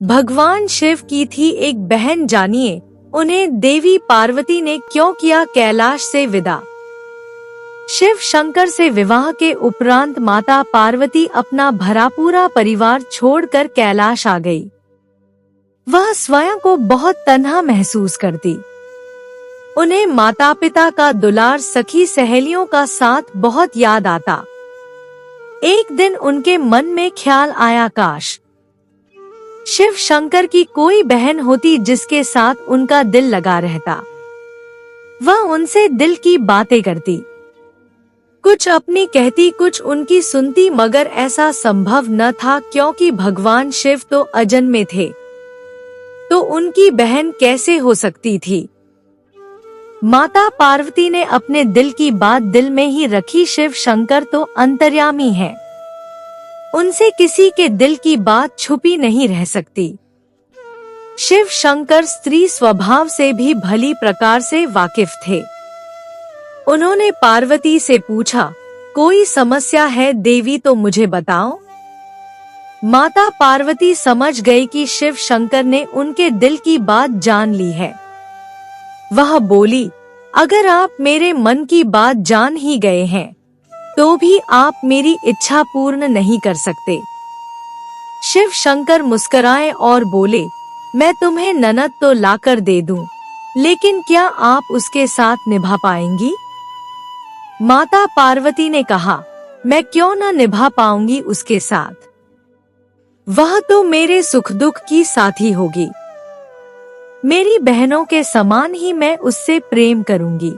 भगवान शिव की थी एक बहन, जानिए उन्हें देवी पार्वती ने क्यों किया कैलाश से विदा। शिव शंकर से विवाह के उपरांत माता पार्वती अपना भरापूरा परिवार छोड़कर कैलाश आ गई। वह स्वयं को बहुत तन्हा महसूस करती। उन्हें माता पिता का दुलार, सखी सहेलियों का साथ बहुत याद आता। एक दिन उनके मन में ख्याल आया, काश शिव शंकर की कोई बहन होती जिसके साथ उनका दिल लगा रहता। वह उनसे दिल की बातें करती, कुछ अपनी कहती, कुछ उनकी सुनती, मगर ऐसा संभव न था क्योंकि भगवान शिव तो अजन्मे थे, तो उनकी बहन कैसे हो सकती थी। माता पार्वती ने अपने दिल की बात दिल में ही रखी। शिव शंकर तो अंतर्यामी हैं, उनसे किसी के दिल की बात छुपी नहीं रह सकती। शिव शंकर स्त्री स्वभाव से भी भली प्रकार से वाकिफ थे। उन्होंने पार्वती से पूछा, कोई समस्या है देवी तो मुझे बताओ। माता पार्वती समझ गई कि शिव शंकर ने उनके दिल की बात जान ली है। वह बोली, अगर आप मेरे मन की बात जान ही गए हैं तो भी आप मेरी इच्छा पूर्ण नहीं कर सकते। शिव शंकर मुस्कुराए और बोले, मैं तुम्हें ननद तो लाकर दे दूं, लेकिन क्या आप उसके साथ निभा पाएंगी। माता पार्वती ने कहा, मैं क्यों न निभा पाऊंगी उसके साथ, वह तो मेरे सुख दुख की साथी होगी। मेरी बहनों के समान ही मैं उससे प्रेम करूंगी।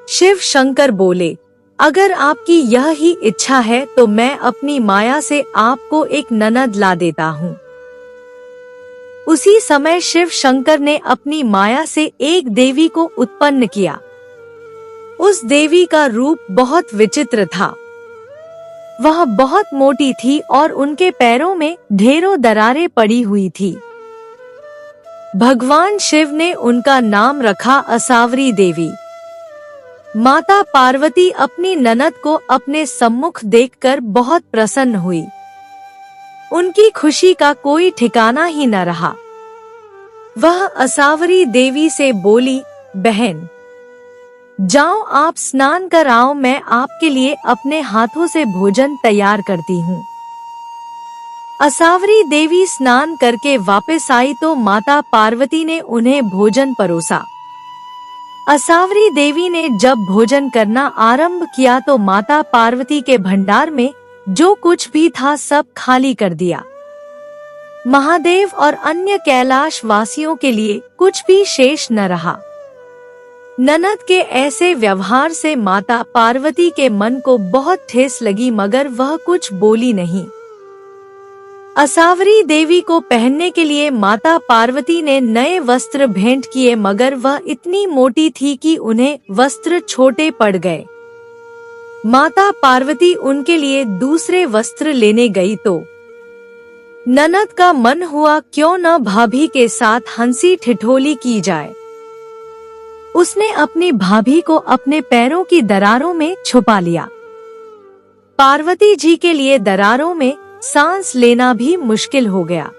शिव शंकर बोले, अगर आपकी यह ही इच्छा है तो मैं अपनी माया से आपको एक ननद ला देता हूँ। उसी समय शिव शंकर ने अपनी माया से एक देवी को उत्पन्न किया। उस देवी का रूप बहुत विचित्र था। वह बहुत मोटी थी और उनके पैरों में ढेरों दरारें पड़ी हुई थी। भगवान शिव ने उनका नाम रखा असावरी देवी। माता पार्वती अपनी ननद को अपने सम्मुख देखकर बहुत प्रसन्न हुई। उनकी खुशी का कोई ठिकाना ही न रहा। वह असावरी देवी से बोली, बहन जाओ आप स्नान कर आओ, मैं आपके लिए अपने हाथों से भोजन तैयार करती हूँ। असावरी देवी स्नान करके वापस आई तो माता पार्वती ने उन्हें भोजन परोसा। असावरी देवी ने जब भोजन करना आरंभ किया तो माता पार्वती के भंडार में जो कुछ भी था सब खाली कर दिया। महादेव और अन्य कैलाश वासियों के लिए कुछ भी शेष न रहा। ननद के ऐसे व्यवहार से माता पार्वती के मन को बहुत ठेस लगी, मगर वह कुछ बोली नहीं। असावरी देवी को पहनने के लिए माता पार्वती ने नए वस्त्र भेंट किए, मगर वह इतनी मोटी थी कि उन्हें वस्त्र छोटे पड़ गए। माता पार्वती उनके लिए दूसरे वस्त्र लेने गई तो ननद का मन हुआ क्यों न भाभी के साथ हंसी ठिठोली की जाए। उसने अपनी भाभी को अपने पैरों की दरारों में छुपा लिया। पार्वती जी के लिए दरारों में सांस लेना भी मुश्किल हो गया।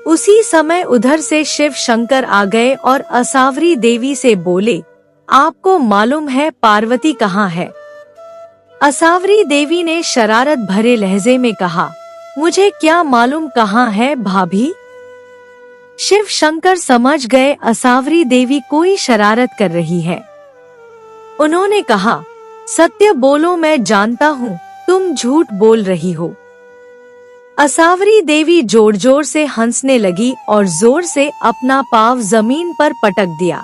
उसी समय उधर से शिव शंकर आ गए और असावरी देवी से बोले, आपको मालूम है पार्वती कहाँ है। असावरी देवी ने शरारत भरे लहजे में कहा, मुझे क्या मालूम कहाँ है भाभी। शिव शंकर समझ गए असावरी देवी कोई शरारत कर रही है। उन्होंने कहा, सत्य बोलो, मैं जानता हूँ तुम झूठ बोल रही हो। असावरी देवी जोर जोर से हंसने लगी और जोर से अपना पाँव जमीन पर पटक दिया।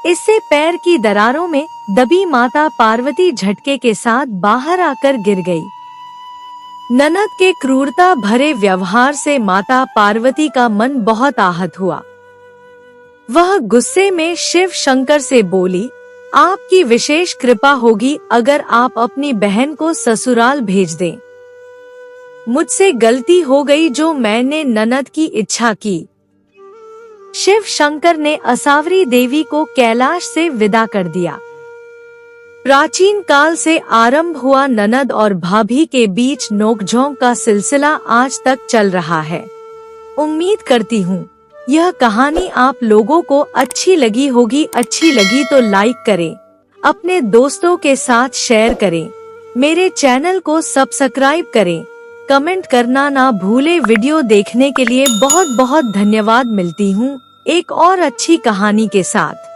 इससे पैर की दरारों में दबी माता पार्वती झटके के साथ बाहर आकर गिर गई। ननद के क्रूरता भरे व्यवहार से माता पार्वती का मन बहुत आहत हुआ। वह गुस्से में शिव शंकर से बोली, आपकी विशेष कृपा होगी अगर आप अपनी बहन को ससुराल भेज दें। मुझसे गलती हो गई जो मैंने ननद की इच्छा की। शिव शंकर ने असावरी देवी को कैलाश से विदा कर दिया। प्राचीन काल से आरंभ हुआ ननद और भाभी के बीच नोकझोंक का सिलसिला आज तक चल रहा है। उम्मीद करती हूँ यह कहानी आप लोगों को अच्छी लगी होगी। अच्छी लगी तो लाइक करें, अपने दोस्तों के साथ शेयर करें, मेरे चैनल को सब्सक्राइब करें, कमेंट करना ना भूले। वीडियो देखने के लिए बहुत बहुत धन्यवाद। मिलती हूँ एक और अच्छी कहानी के साथ।